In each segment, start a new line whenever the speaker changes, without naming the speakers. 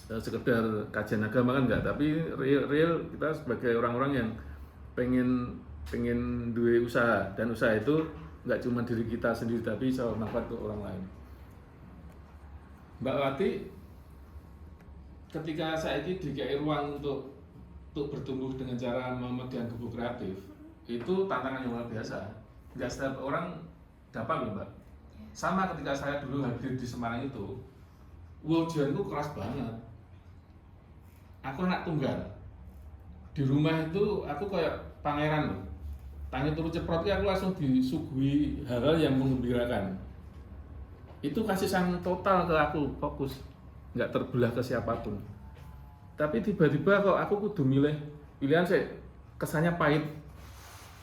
sekedar kajian agama kan enggak, tapi real kita sebagai orang-orang yang pengen pengen duwe usaha, dan usaha itu enggak cuma diri kita sendiri tapi bisa bermanfaat untuk orang lain. Mbak Wati, ketika saya ini dikai ruang untuk bertumbuh dengan cara memegang gubuk kreatif, itu tantangan yang luar biasa. Enggak setiap orang dapat loh Mbak. Sama ketika saya dulu hadir di Semarang itu, ujianku keras banget. Aku anak tunggal. Di rumah itu aku kayak pangeran loh. Tangi turu ceprot aku langsung disuguhi hal-hal yang menggembirakan. Itu kasih sayang total ke aku, fokus, nggak terbelah ke siapapun. Tapi tiba-tiba kok aku kudu milih pilihan, saya kesannya pahit.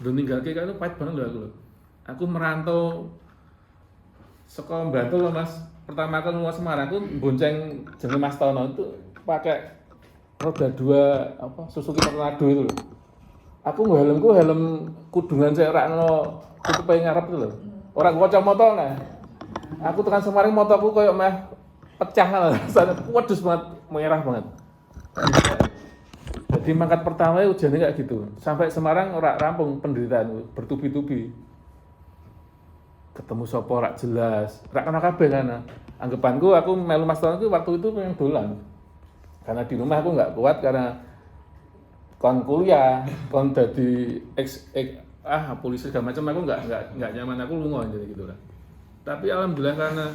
Belum tinggal kayak itu pahit banget loh aku loh. Aku merantau sekolah Bantul loh Mas. Pertama kali luas Semarang aku bonceng jeneng Mas Tono itu pakai roda 2 apa Suzuki Tornado itu loh. Aku helmku helm kudungan saya rakno tutupe ngarep itu loh. Orang kacamata nah. Aku tekan Semarang motoku koyo meh pecah lah. Wedhus banget, merah banget. Jadi mangkat pertama ujiannya kayak gitu. Sampai Semarang ora rampung penderitaan bertubi-tubi. Ketemu sapa rak jelas, rak kena kabeh kan. Anggapanku aku melu Mas Tono itu waktu itu pengen dolan. Karena di rumah aku nggak kuat karena kon kuliah, kon jadi polisi segala macam, aku nggak nyaman, aku lunga jadi gitu lah. Tapi alhamdulillah karena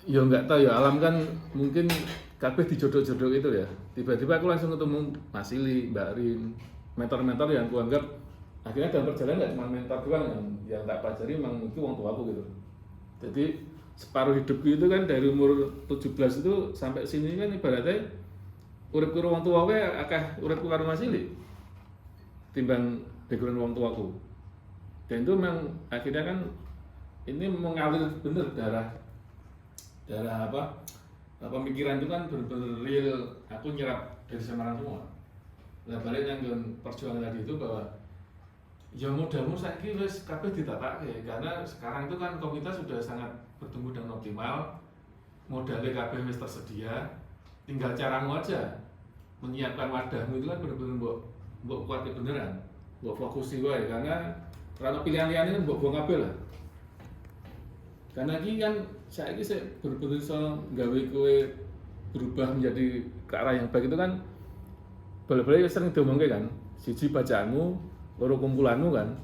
ya nggak tahu ya, alam kan mungkin kabeh dijodoh-jodoh gitu ya. Tiba-tiba aku langsung ketemu Mas Ili, Mbak Rin, mentor-mentor yang aku anggap akhirnya dalam perjalanan nggak cuma mentor doang yang tak pelajari, memang itu wong tua aku gitu. Jadi separuh hidupku itu kan dari umur 17 itu sampai sini kan ibaratnya uripku karo wong tua wae akeh uripku karo Mas Ili timbang background wong tuaku. Dan itu memang akhirnya kan ini mengalir bener darah pemikiran itu kan bener-bener real, aku nyerap dari Semarang semua. Nah balik yang perjuangan tadi itu bahwa ya modalmu saiki wis kabeh ditatake, karena sekarang itu kan komunitas sudah sangat bertumbuh dengan optimal, modalnya kabeh wis tersedia, tinggal caramu aja menyiapkan wadahmu itu kan bener-bener mbok kuat beneran, mbok fokusi wae, karena pilihan liane kan mbok buang kabeh lah. Karena ini kan saiki bener-bener iso gawe kowe berubah menjadi ke arah yang baik itu kan balik-balik sering diomongke kan, siji bacaanmu, loro kumpulanmu kan,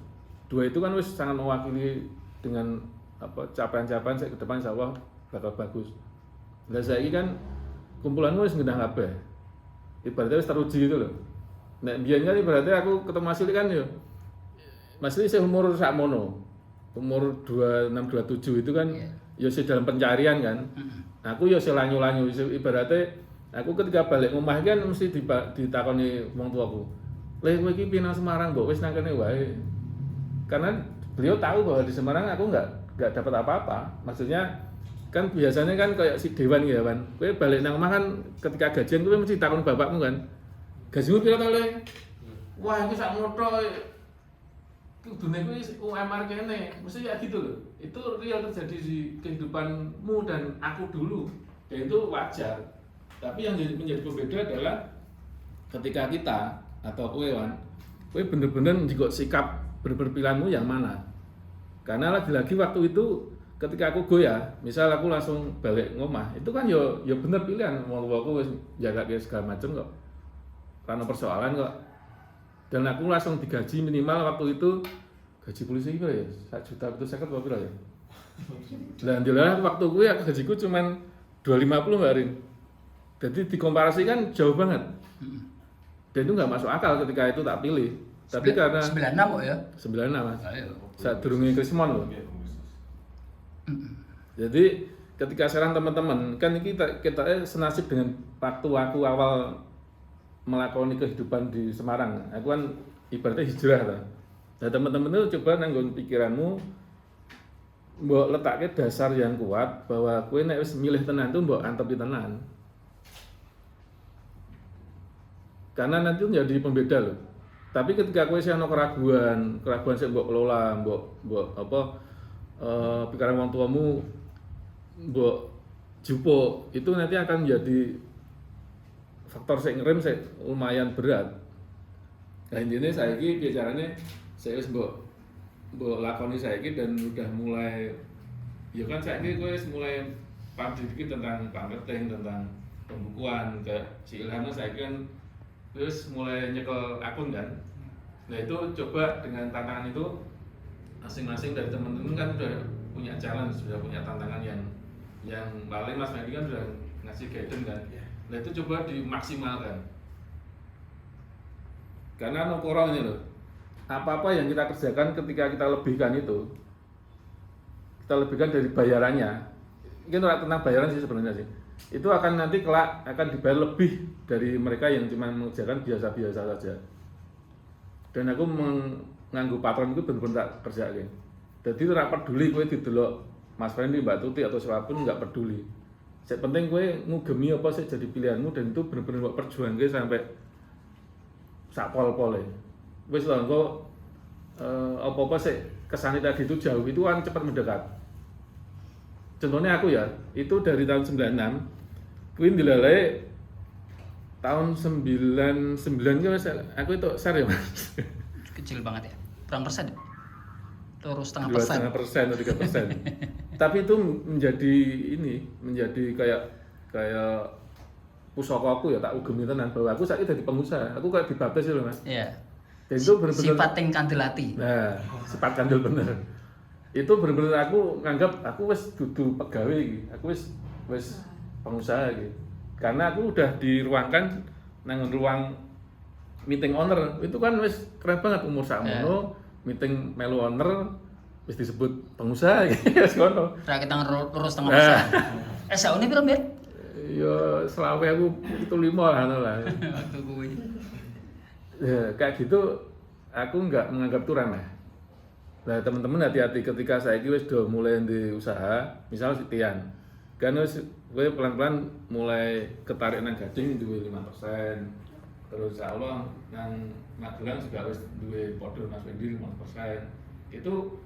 dua itu kan wis sangat mewakili dengan apa capaian-capaian saya ke depan insyaallah bakal bagus. Lah saiki kan kumpulanmu wis ngendah kabeh. Ibaratnya wis teruji gitu loh. Nek biyen kan ibaratnya aku ketemu Mas Ili kan yo. Mas Ili saya umur sakmono. Umur 26 27 itu kan yo dalam pencarian kan. Aku yo lanyu-lanyu ibaratnya aku ketika balik rumah kan mesti ditakoni wong tuaku. Lha kowe iki piye nang Semarang, Mbok? Wis nang kene wae. Karena beliau tahu bahwa di Semarang aku nggak dapat apa-apa. Maksudnya kan biasanya kan kayak si Dewan gitu kan. Kowe balik nang omah kan ketika gajian kowe mesti takon bapakmu kan. Gajimu piro to, Le? Wah, iki sak motho. Kudune kowe UMR kene. Mesti kayak gitu loh. Itu real terjadi di kehidupanmu dan aku dulu. Dan itu wajar. Tapi yang menjadi pembeda adalah ketika kita atau kowe bener-bener juga sikap berpilihanmu yang mana. Karena lagi-lagi waktu itu ketika aku goyah, misal aku langsung balik ngomah, itu kan yo bener pilihan, mau aku wis jaga segala macam kok. Karena persoalan kok. Dan aku langsung digaji minimal waktu itu gaji polisi itu ya 1.150.000 berapa ya. Dan jelas waktu gue ya gajiku cuman 250 Mbak Rin. Jadi dikomparasikan jauh banget. Dan itu nggak masuk akal ketika itu tak pilih. Tapi karena
96 kok ya?
96 Mas. Saat durunge Krismon loh. Jadi ketika sekarang teman-teman kan kita senasib dengan waktu aku awal melakoni kehidupan di Semarang. Aku kan ibaratnya hijrah lah. Nah teman-teman itu coba nanggung pikiranmu, mbok letakke dasar yang kuat bahwa kowe nek wis milih tenan tuh mbok antepi tenan. Karena nanti itu menjadi pembeda loh. Tapi ketika kowe sih ana keraguan sing mbok kelola, mbok pikiran wong tuamu mbok jupo itu nanti akan menjadi faktor sing ngerem sing lumayan berat. Nah intinya saiki bicaranya saya wis mbok lakoni saiki dan udah mulai ya kan saiki kowe wis mulai paham sedikit tentang marketing, tentang pembukuan ke si Ilham saiki kan terus mulai nyekel akun kan. Nah itu coba dengan tantangan itu masing-masing dari teman-teman kan udah punya challenge, sudah punya tantangan yang paling Mas Mendy kan sudah ngasih guidance kan. Nah itu coba dimaksimalkan. Karena nokorongnya loh, apa-apa yang kita kerjakan ketika kita lebihkan itu, kita lebihkan dari bayarannya. Ini tentang bayaran sih sebenarnya sih. Itu akan nanti kelak akan dibayar lebih dari mereka yang cuma mengerjakan biasa-biasa saja. Dan aku menganggu patron itu benar-benar tak kerjain. Jadi tidak peduli kowe didelok Mas Fendi, Mbak Tuti atau siapapun nggak peduli. Yang penting kowe ngugemi apa sih jadi pilihanmu dan itu benar-benar perjuangkan sampai sak pol-pole. Wis lho engko apa-apa sih kesane tadi itu jauh itu kan cepat mendekat. Contohnya aku ya, itu dari tahun 96 kuwi dileleh tahun 99 aku itu share ya Mas.
Kecil banget ya. Berapa persen? 2,5%.
2,5% atau 3%. Tapi itu menjadi kayak pusaka aku ya tak ugemi tenan bahwa aku saiki dadi pengusaha. Aku kayak dibaptis lho Mas.
Iya.
Dan itu benar-benar
sifat yang kandel hati.
Nah, sifat kandel bener. Itu benar-benar aku nganggap aku wis dudu pegawai iki. Aku wis pengusaha iki. Karena aku udah diruangkan nang ruang meeting owner. Itu kan wis keren banget umur sakmono, meeting melu owner wis disebut pengusaha iki. Wis ngono.
Ra kita lurus tengah perusahaan. Saune piro, Mbak?
Ya selawe aku itu 5 lah.
Waktu kuwi.
Ya, kayak gitu aku nggak menganggap itu remeh. Nah teman-teman hati-hati ketika saya wis udah mulai di usaha, misal si Tian, kan wis gue pelan-pelan mulai ketarik nang gading duwe 5%, terus insya Allah nang Magelang juga wis duwe podo Mas Wendy 5%. Itu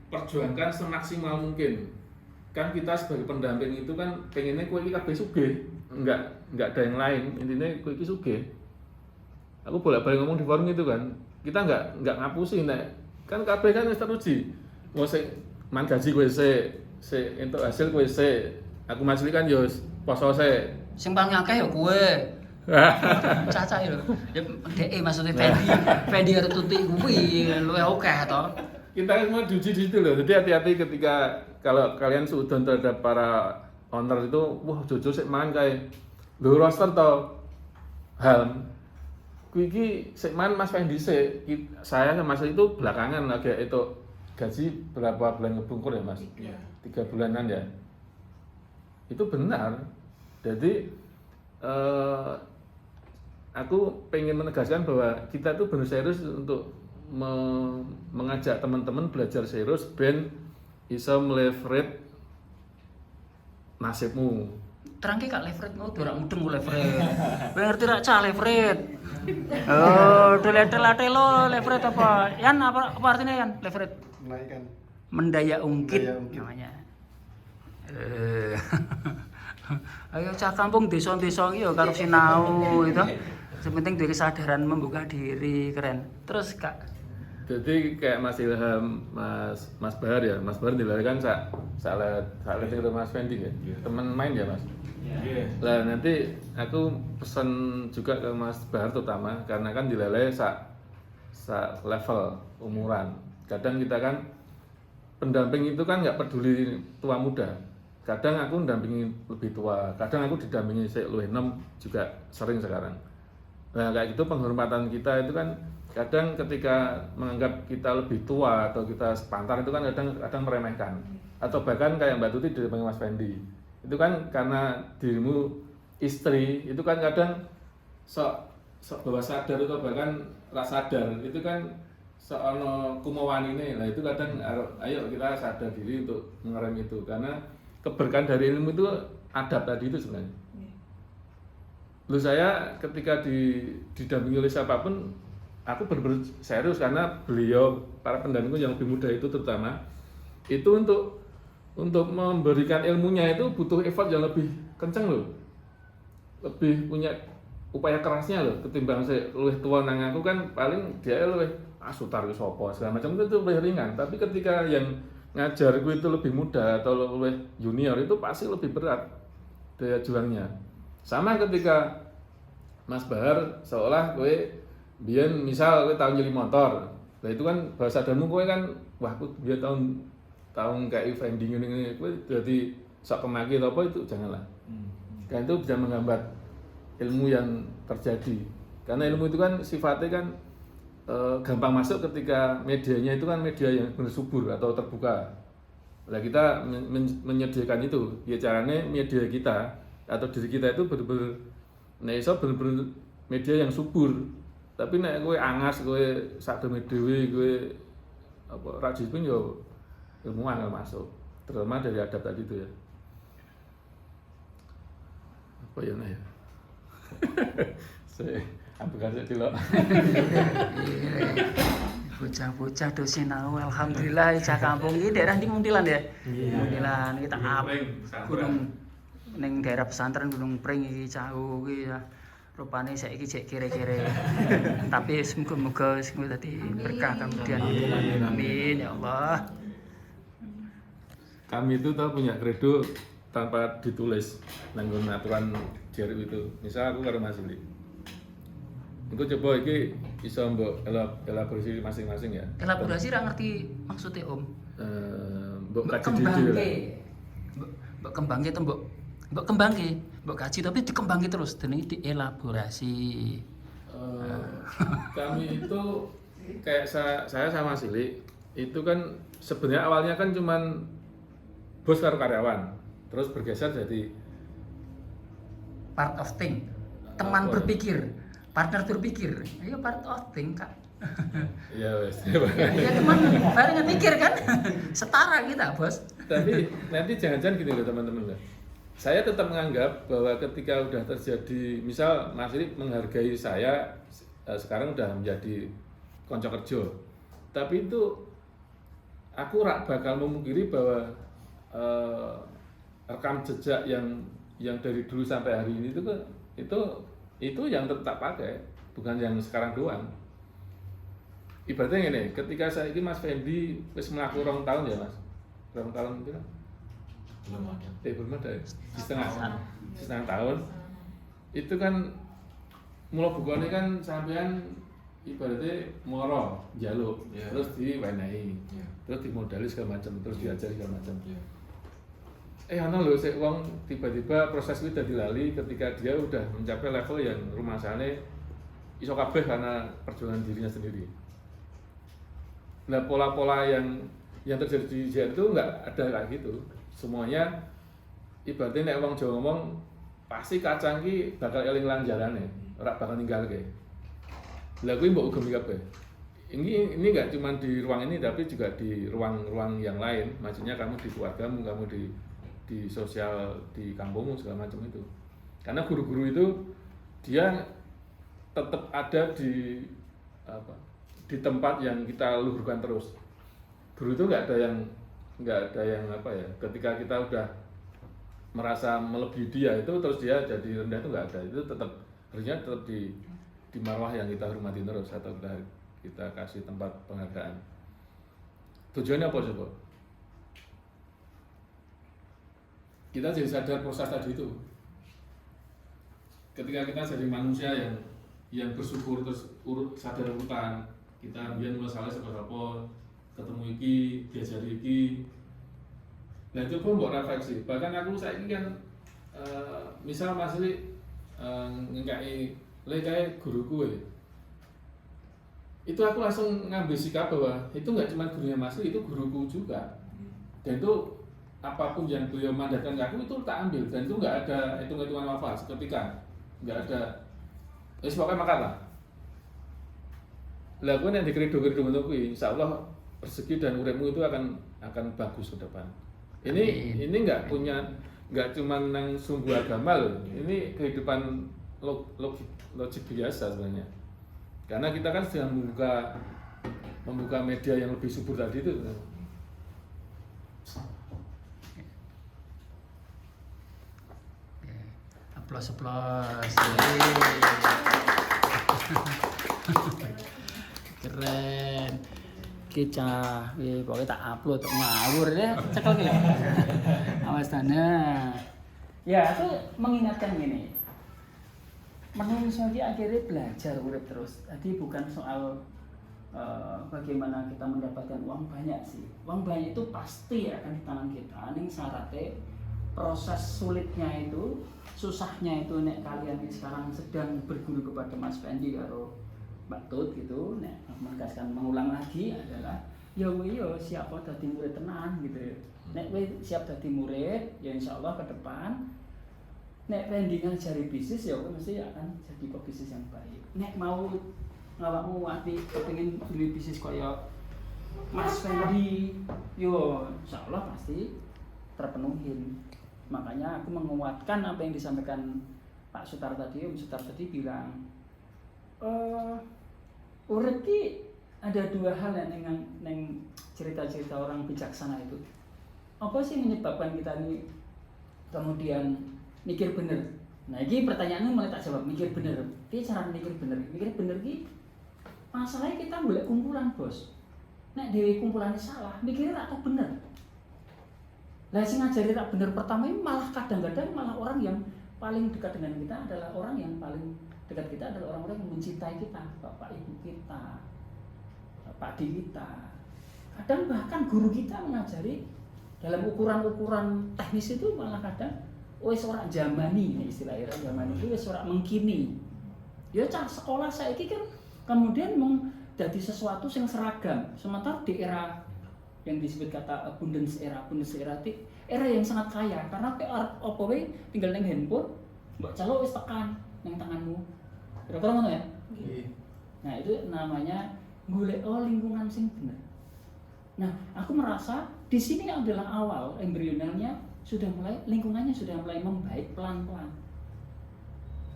perjuangkan semaksimal mungkin. Kan kita sebagai pendamping itu kan pengennya kowe iki kabeh sugih, enggak ada yang lain, intinya kowe iki sugih. Aku bolak-balik ngomong di forum itu kan, kita nggak ngapusi nek kan kabeh kan wis teruji. Mau sing man gaji kowe sik entuk hasil kowe sik. Aku masih kan yo poso sik.
Sing paling akeh ya kowe. Caca lho. Ya DE maksudnya Fendi karo Tuti kuwi luwih akeh to.
Kita kan mau diuji di situ loh. Jadi hati-hati ketika kalau kalian suudon terhadap para owner itu, wah jojo sik mangan kae lho roster to Helm. Kuwi iki sik man Mas Fendi sik. Saya sama Mas itu belakangan lagi itu gaji berapa bulan ngebungkur ya Mas?
Iya.
3 bulanan ya. Itu benar. Jadi aku pengen menegaskan bahwa kita tuh benar serius untuk mengajak teman-teman belajar serius ben bisa meleverage nasibmu.
Terangke kak leverage mau ora mudeng leverage. Kowe ngerti ra cah leverage? Oh, telo leverage apa? Yan apa artinya Yan leverage?
Menaikkan.
Mendaya ungkit
Mendaya ungkit.
namanya. Ayo cah kampung desa-desa iki yo karo sinau itu. Sepenting duwe kesadaran membuka diri, keren. Terus Kak,
Jadi kayak Mas Ilham, Mas Bahar ya, Mas Bahar dilarikan salah itu Mas Fendi ya, teman main ya Mas. Lah nanti aku pesan juga ke Mas Bahar terutama karena kan dileleh sa level umuran. Kadang kita kan pendamping itu kan nggak peduli tua muda. Kadang aku mendampingi lebih tua, kadang aku didampingi luwih enom juga sering sekarang. Nah kayak gitu penghormatan kita itu kan kadang ketika menganggap kita lebih tua atau kita sepantar itu kan kadang meremehkan atau bahkan kayak Mbak Tuti didampingi Mas Fendi itu kan karena dirimu istri itu kan kadang sok bawah sadar atau bahkan rasa sadar itu kan soal kumawani ini lah itu kadang ayo kita sadar diri untuk mengerem itu karena keberkahan dari ilmu itu adab tadi itu sebenarnya. Lalu saya ketika didampingi oleh siapapun aku benar-benar serius karena beliau para pendampingku yang lebih muda itu terutama itu untuk untuk memberikan ilmunya itu butuh effort yang lebih kenceng loh, lebih punya upaya kerasnya loh ketimbang saya luwih tua nang aku kan paling dia luwih sutar ke sopo segala macam itu lebih ringan, tapi ketika yang ngajar gue itu lebih muda atau luwih junior itu pasti lebih berat daya juangnya. Sama ketika Mas Bahar seolah gue biyen misal gue tahun nyeli motor, nah itu kan bahasa damu gue kan wah aku biar tahun kayak vending ini gue jadi sok kemaki atau apa itu janganlah. Kan itu bisa menghambat ilmu yang terjadi, karena ilmu itu kan sifatnya kan gampang masuk ketika medianya itu kan media yang bersubur atau terbuka. Nah kita menyediakan itu, ya caranya media kita atau diri kita itu bener-bener bener-bener media yang subur. Tapi nek kowe angas, kowe sakdeme dhewe, kowe apa rajin pun yo ilmu angel masuk. Terutama dari adab tadi itu ya. Apa ya nah ya? Saya ambekan sik delok.
Bocah-bocah do sinau alhamdulillah cah kampung iki daerah ndi Muntilan ya. Muntilan kita gunung ning daerah pesantren Gunung Pring iki cau iki ya. Rupane saiki cek kere-kere. Tapi semoga-moga sing dadi berkah kemudian. Amin ya Allah.
Kami itu tahu punya kredo tanpa ditulis nanggung aturan JRU itu. Misal aku karo Mas Ili. Engko coba iki iso mbok elaborasi masing-masing ya.
Elaborasi ra ngerti maksudnya Om.
Mbok kaji dhewe.
Mbok kembangke to mbok kembangke, mbok kaji tapi dikembangke terus dening dielaborasi.
Kami itu kayak saya sama Sili itu kan sebenarnya awalnya kan cuman bos karo karyawan, terus bergeser jadi
part of thing, teman berpikir, partner berpikir, ayo part of thing Kak.
Iya wes.
Ya teman, bareng pikir kan, setara kita bos.
Tapi nanti jangan-jangan gini loh teman-teman loh. Saya tetap menganggap bahwa ketika udah terjadi, misal Mas Rik menghargai saya sekarang udah menjadi konco kerja, tapi itu aku rak bakal memungkiri bahwa rekam jejak yang dari dulu sampai hari ini itu yang tetap pakai, bukan yang sekarang doang. Ibaratnya gini, ketika saya ini Mas Fendi wis mlaku 2 tahun ya Mas, 2 tahun itu kan? Belum ada, setengah tahun. Itu kan mulai bukanya kan sampean ibaratnya moro, jaluk, terus diwenehi, terus dimodali segala macam, terus diajari segala macam. Ana lho sik wong tiba-tiba proses itu dadi lali ketika dia udah mencapai level yang rumasane iso kabeh karena perjuangan dirinya sendiri. Nah, pola-pola yang terjadi di JR itu enggak ada kayak gitu. Semuanya ibaratnya nek wong Jawa ngomong pasti kacang ki bakal eling lanjarane, ora bakal ninggalke. Lah kuwi mbok ugemi kabeh. Ini enggak cuma di ruang ini tapi juga di ruang-ruang yang lain. Maksudnya kamu di keluargamu, kamu di sosial di kampungmu segala macam itu. Karena guru-guru itu dia tetap ada di tempat yang kita luhurkan terus. Guru itu nggak ada yang apa ya. Ketika kita udah merasa melebihi dia itu terus dia jadi rendah itu nggak ada. Itu harusnya tetap di marwah yang kita hormati terus atau kita kasih tempat penghargaan. Tujuannya apa coba? Kita jadi sadar proses tadi itu. Ketika kita jadi manusia yang bersyukur terus sadar urutan, kita biar masalah seberapa ketemu iki, diajari iki. Nah itu pun buat refleksi. Bahkan aku saiki kan misal Mas Li ngkai kayak guruku itu aku langsung ngambil sikap bahwa itu nggak cuma gurunya Mas Li, itu guruku juga. Dan itu apapun yang beliau mandatkan ke aku itu tak ambil, dan itu nggak ada hitung-hitungan lafal seketika, nggak ada pokoknya makan lah. Lah gue yang dikredo-kredo untuk gue, insya Allah rezeki dan uripmu itu akan bagus ke depan. Ini nggak cuma nang sumbu agama loh, ini kehidupan logik biasa sebenarnya. Karena kita kan sedang membuka media yang lebih subur tadi itu.
Plus. Keren. Kita, pokoknya tak upload ngawur ya, cekel ya. Awas tanah. Ya, itu mengingatkan gini. Manusia akhirnya belajar urip terus. Jadi bukan soal bagaimana kita mendapatkan uang banyak sih. Uang banyak itu pasti akan di tangan kita. Ini syaratnya proses sulitnya itu, susahnya itu nek kalian sekarang sedang berguru kepada Mas Fendi atau Mbak Tut gitu, nek menegaskan mengulang lagi adalah ya siapa dadi murid tenan gitu. Nek we siap dadi murid, ya insyaallah ke depan nek Fendi ngajari bisnis ya mesti akan jadi pebisnis yang baik. Nek mau ngawakmu ati kepengin duwe bisnis kaya Mas Fendi, yo insyaallah pasti terpenuhin. Makanya aku menguatkan apa yang disampaikan Pak Sutar tadi. Om Sutar tadi bilang urip ki ada dua hal yang neng cerita-cerita orang bijaksana itu. Apa sih menyebabkan kita ini kemudian mikir bener? Nah, ini pertanyaannya mulai tak jawab. Mikir bener. Ini cara mikir bener. Mikir bener ki masalahnya kita boleh kumpulan, Bos. Nek dewe kumpulannya salah, mikirnya tak bener. Lah sing ngajari tak bener pertama ini malah kadang-kadang malah orang yang paling dekat dengan kita adalah orang yang paling dekat kita adalah orang-orang yang mencintai kita, bapak ibu kita, pak di kita. Kadang bahkan guru kita mengajari dalam ukuran-ukuran teknis itu malah kadang wis ora jamani, istilahnya jamani itu wis ora mengkini. Ya cah sekolah saiki kan kemudian menjadi sesuatu yang seragam. Sementara di era yang disebut kata abundance era era yang sangat kaya karena apa wae tinggal nang handphone mbok calo wis tekan nang tanganmu. Kira-kira ngono ya? Nah, itu namanya golek lingkungan sing bener. Nah, aku merasa di sini adalah awal embrionalnya sudah mulai lingkungannya sudah mulai membaik pelan-pelan.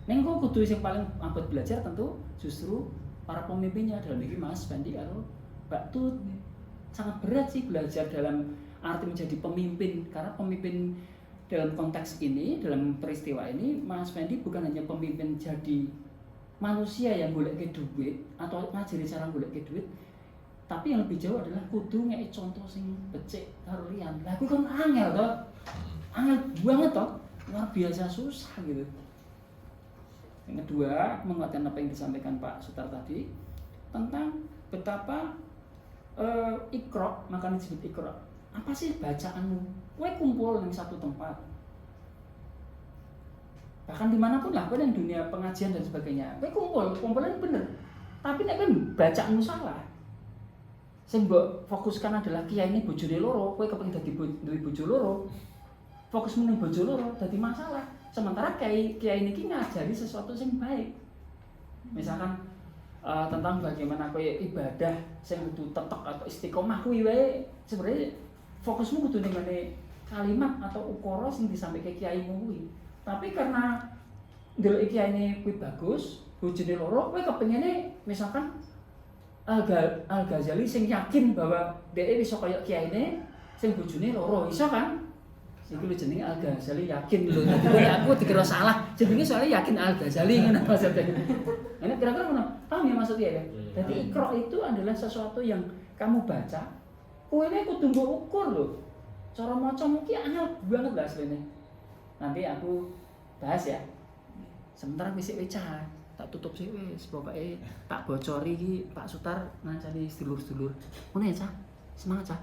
Neng kok kudu sing paling abot belajar tentu justru para pemimpinnya dalam ini Mas Fendi atau Mbak Tut. Sangat berat sih belajar dalam arti menjadi pemimpin karena pemimpin dalam konteks ini, dalam peristiwa ini Mas Fendi bukan hanya pemimpin jadi manusia yang golek ke duit atau ngajari cara golek ke duit, tapi yang lebih jauh adalah kudu ngeki contoh sing becik karo liyan. Lah kuwi kan angel to. Angel banget to. Luar biasa susah gitu. Yang kedua, menguatkan apa yang disampaikan Pak Sutar tadi tentang betapa Iqra, makanya disebut Iqra. Apa sih bacaanmu? Kowe kumpul di satu tempat. Bahkan dimanapun lah, kowe yang dunia pengajian dan sebagainya. Kowe kumpulan bener. Tapi nek kowe bacaanmu salah, sing mbok fokuskan adalah kiai ini bojone loro, kowe kepengin dadi duwe bojo loro. Fokusmu ning bojo loro dadi masalah. Sementara kiai niki ngajari sesuatu yang baik. Misalkan tentang bagaimana kowe ibadah sing kudu tetek atau istiqomah kuwi wae sebenarnya fokusmu kudu ning kalimat atau ukara sing disampaikan kiaimu kuwi. Tapi karena ndelok kiyaine kuwi bagus, bojone loro, kowe kepengine misalkan Al-Ghazali sing yakin bahwa dhek iso kaya kiyaine sing bojone loro, iso kan? Iku lho jenenge Al-Ghazali yakin lho. Dadi aku dikira salah. Jenenge soalnya yakin Al-Ghazali ngono maksudnya. Ini kira-kira ngono. Paham ya maksudnya ya? Jadi Iqra itu adalah sesuatu yang kamu baca, kowe kudu mbok ukur lho. Cara macamu ki angel banget lah asline. Nanti aku bahas ya. Sementara wis weca, tak tutup sih wis. Pokoke tak bocori iki Pak Sutar ngancani sedulur-sedulur. Ngono ya, Cah. Semangat, Cah.